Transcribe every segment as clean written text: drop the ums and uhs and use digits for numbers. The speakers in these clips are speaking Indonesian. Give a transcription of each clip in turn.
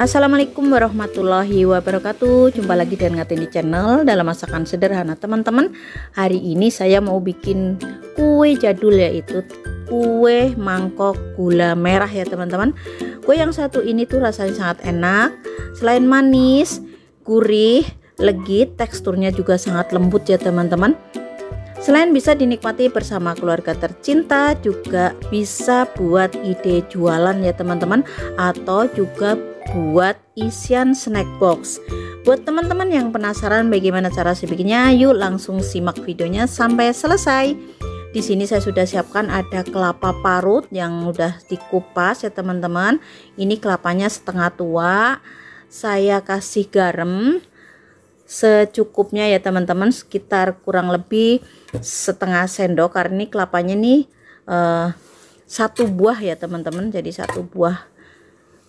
Assalamualaikum warahmatullahi wabarakatuh. Jumpa lagi dengan Ngatini Channel dalam masakan sederhana teman-teman. Hari ini saya mau bikin kue jadul, yaitu kue mangkok gula merah ya teman-teman. Kue yang satu ini tuh rasanya sangat enak. Selain manis, gurih, legit, teksturnya juga sangat lembut ya teman-teman. Selain bisa dinikmati bersama keluarga tercinta, juga bisa buat ide jualan ya teman-teman, atau juga buat isian snack box. Buat teman-teman yang penasaran bagaimana cara bikinnya, yuk langsung simak videonya sampai selesai. Di sini saya sudah siapkan ada kelapa parut yang udah dikupas ya teman-teman. Ini kelapanya setengah tua. Saya kasih garam secukupnya ya teman-teman, sekitar kurang lebih setengah sendok, karena ini kelapanya nih satu buah ya teman-teman, jadi satu buah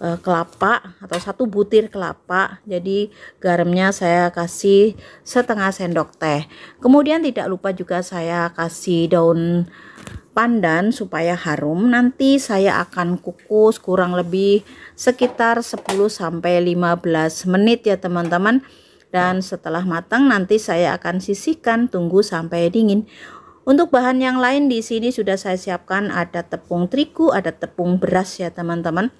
kelapa atau satu butir kelapa, jadi garamnya saya kasih setengah sendok teh. Kemudian tidak lupa juga saya kasih daun pandan supaya harum. Nanti saya akan kukus kurang lebih sekitar 10-15 menit ya teman-teman. Dan setelah matang nanti saya akan sisihkan, tunggu sampai dingin. Untuk bahan yang lain di sini sudah saya siapkan, ada tepung terigu, ada tepung beras ya teman-teman.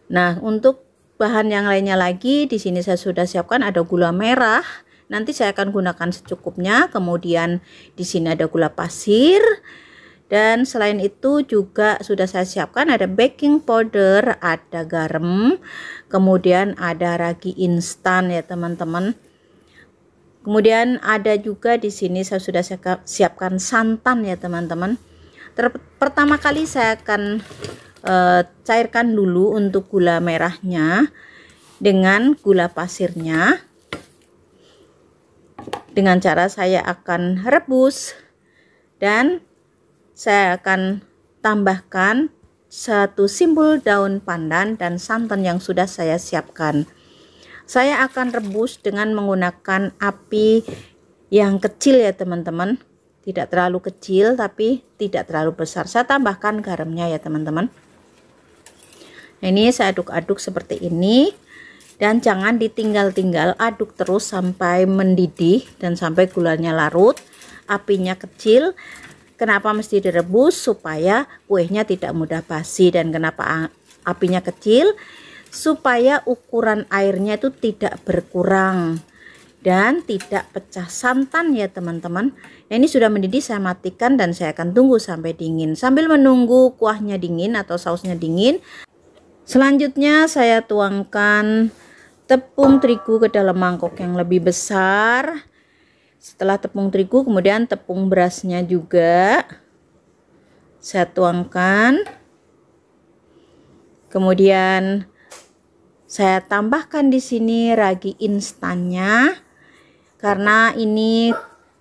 Nah, untuk bahan yang lainnya lagi di sini saya sudah siapkan ada gula merah. Nanti saya akan gunakan secukupnya. Kemudian di sini ada gula pasir. Dan selain itu juga sudah saya siapkan ada baking powder, ada garam, kemudian ada ragi instan ya teman-teman. Kemudian ada juga di sini saya sudah siapkan santan ya teman-teman. Pertama kali saya akan cairkan dulu untuk gula merahnya dengan gula pasirnya. Dengan cara saya akan rebus dan saya akan tambahkan satu simbol daun pandan dan santan yang sudah saya siapkan. Saya akan rebus dengan menggunakan api yang kecil ya teman-teman, tidak terlalu kecil tapi tidak terlalu besar. Saya tambahkan garamnya ya teman-teman. Ini saya aduk-aduk seperti ini, dan jangan ditinggal-tinggal, aduk terus sampai mendidih dan sampai gulanya larut. Apinya kecil. Kenapa mesti direbus? Supaya kuenya tidak mudah basi. Dan kenapa apinya kecil? Supaya ukuran airnya itu tidak berkurang dan tidak pecah santan ya teman-teman. Nah, ini sudah mendidih, saya matikan dan saya akan tunggu sampai dingin. Sambil menunggu kuahnya dingin atau sausnya dingin, selanjutnya saya tuangkan tepung terigu ke dalam mangkok yang lebih besar. Setelah tepung terigu, kemudian tepung berasnya juga saya tuangkan. Kemudian saya tambahkan di sini ragi instannya. Karena ini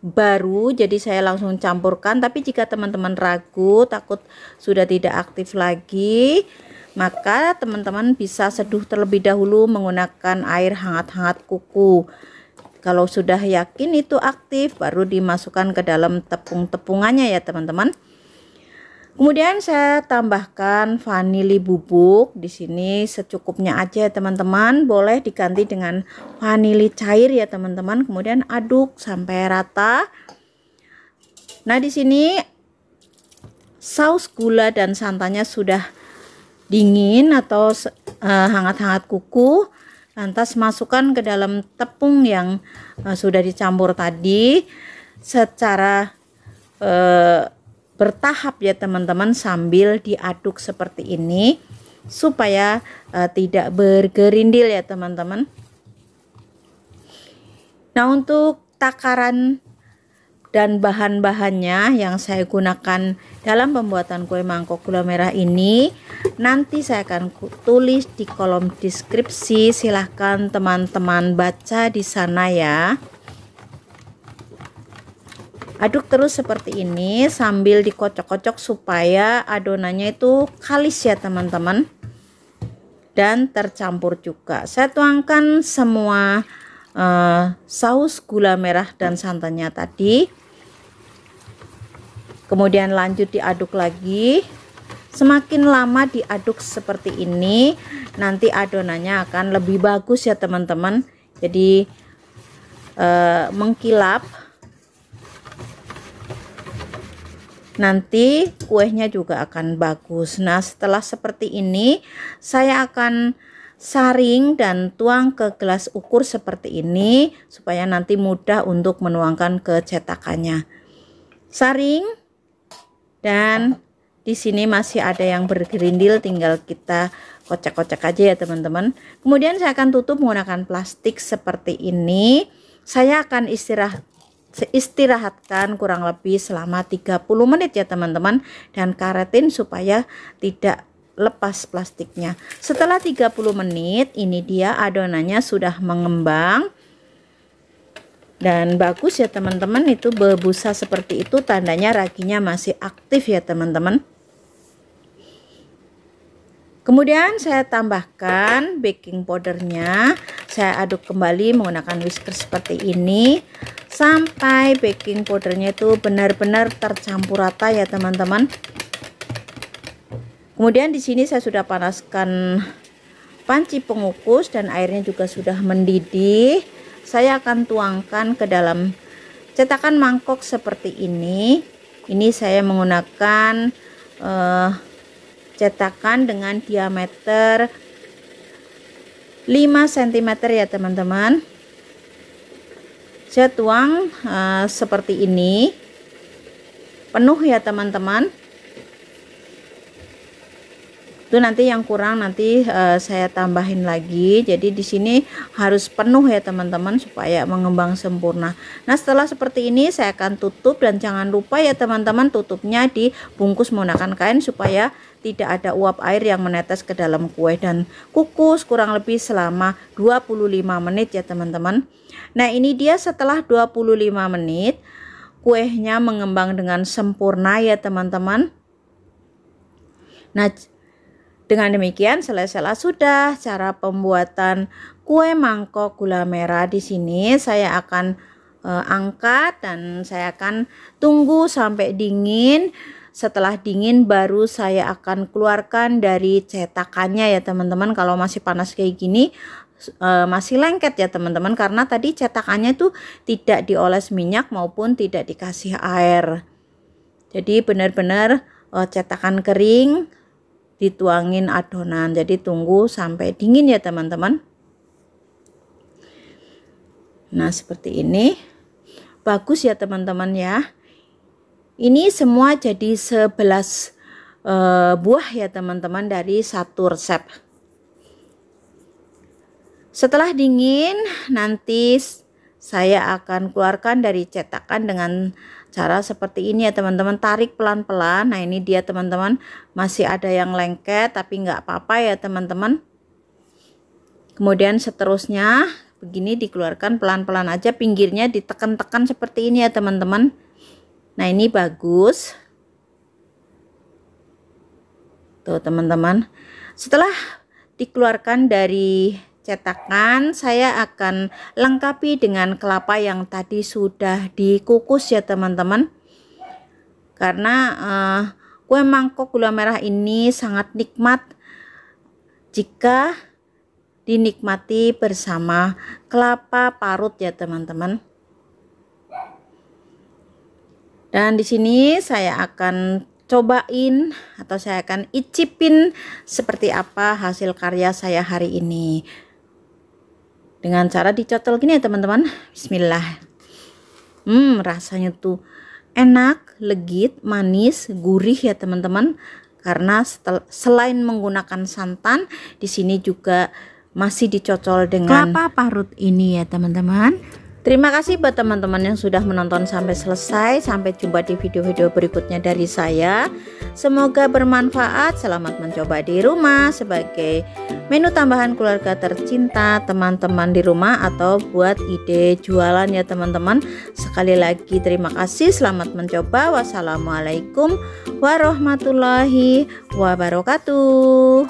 baru, jadi saya langsung campurkan. Tapi jika teman-teman ragu, takut sudah tidak aktif lagi, maka teman-teman bisa seduh terlebih dahulu menggunakan air hangat-hangat kuku. Kalau sudah yakin itu aktif, baru dimasukkan ke dalam tepung-tepungannya ya teman-teman. Kemudian saya tambahkan vanili bubuk. Di sini secukupnya aja ya teman-teman. Boleh diganti dengan vanili cair ya teman-teman. Kemudian aduk sampai rata. Nah, di sini saus gula dan santannya sudah dingin atau hangat-hangat kuku. Lantas masukkan ke dalam tepung yang sudah dicampur tadi secara bertahap ya teman-teman, sambil diaduk seperti ini supaya tidak bergerindil ya teman-teman. Nah, untuk takaran dan bahan-bahannya yang saya gunakan dalam pembuatan kue mangkok gula merah ini nanti saya akan tulis di kolom deskripsi. Silahkan teman-teman baca di sana ya. Aduk terus seperti ini sambil dikocok-kocok supaya adonannya itu kalis ya teman-teman, dan tercampur juga. Saya tuangkan semua saus gula merah dan santannya tadi. Kemudian lanjut diaduk lagi Semakin lama diaduk seperti ini, nanti adonannya akan lebih bagus ya teman-teman. Jadi mengkilap. Nanti kuenya juga akan bagus. Nah, setelah seperti ini, saya akan saring dan tuang ke gelas ukur seperti ini supaya nanti mudah untuk menuangkan ke cetakannya. Saring, dan di sini masih ada yang bergerindil, tinggal kita kocek-kocek aja ya teman-teman. Kemudian saya akan tutup menggunakan plastik seperti ini. Saya akan istirahatkan kurang lebih selama 30 menit ya teman-teman, dan karetin supaya tidak lepas plastiknya. Setelah 30 menit, ini dia adonannya sudah mengembang dan bagus ya teman-teman. Itu berbusa seperti itu, tandanya raginya masih aktif ya teman-teman. Kemudian saya tambahkan baking powdernya. Saya aduk kembali menggunakan whisker seperti ini sampai baking powdernya itu benar-benar tercampur rata ya teman-teman. Kemudian di sini saya sudah panaskan panci pengukus dan airnya juga sudah mendidih. Saya akan tuangkan ke dalam cetakan mangkok seperti ini. Ini saya menggunakan cetakan dengan diameter 5 cm ya teman-teman. Saya tuang seperti ini, penuh ya teman-teman. Itu nanti yang kurang nanti saya tambahin lagi. Jadi di sini harus penuh ya teman-teman supaya mengembang sempurna. Nah, setelah seperti ini saya akan tutup, dan jangan lupa ya teman-teman, tutupnya dibungkus menggunakan kain supaya tidak ada uap air yang menetes ke dalam kue, dan kukus kurang lebih selama 25 menit ya teman-teman. Nah, ini dia setelah 25 menit kuenya mengembang dengan sempurna ya teman-teman. Nah, dengan demikian selesai sudah cara pembuatan kue mangkok gula merah. Di sini saya akan angkat dan saya akan tunggu sampai dingin. Setelah dingin baru saya akan keluarkan dari cetakannya ya teman-teman. Kalau masih panas kayak gini masih lengket ya teman-teman, karena tadi cetakannya tuh tidak dioles minyak maupun tidak dikasih air. Jadi benar-benar cetakan kering, dituangin adonan. Jadi tunggu sampai dingin ya teman-teman. Nah, seperti ini bagus ya teman-teman ya. Ini semua jadi 11 buah ya teman-teman dari satu resep. Setelah dingin nanti saya akan keluarkan dari cetakan dengan cara seperti ini ya teman-teman. Tarik pelan-pelan. Nah, ini dia teman-teman, masih ada yang lengket tapi nggak apa-apa ya teman-teman. Kemudian seterusnya begini dikeluarkan pelan-pelan aja, pinggirnya ditekan-tekan seperti ini ya teman-teman. Nah, ini bagus tuh teman-teman. Setelah dikeluarkan dari cetakan, saya akan lengkapi dengan kelapa yang tadi sudah dikukus ya teman-teman. Karena kue mangkok gula merah ini sangat nikmat jika dinikmati bersama kelapa parut ya teman-teman. Dan di sini saya akan cobain atau saya akan icipin seperti apa hasil karya saya hari ini. Dengan cara dicocol gini ya teman-teman. Bismillah. Rasanya tuh enak, legit, manis, gurih ya teman-teman. Karena selain menggunakan santan, di sini juga masih dicocol dengan kelapa parut ini ya teman-teman. Terima kasih buat teman-teman yang sudah menonton sampai selesai. Sampai jumpa di video-video berikutnya dari saya. Semoga bermanfaat. Selamat mencoba di rumah sebagai menu tambahan keluarga tercinta teman-teman di rumah, atau buat ide jualan ya teman-teman. Sekali lagi terima kasih. Selamat mencoba. Wassalamualaikum warahmatullahi wabarakatuh.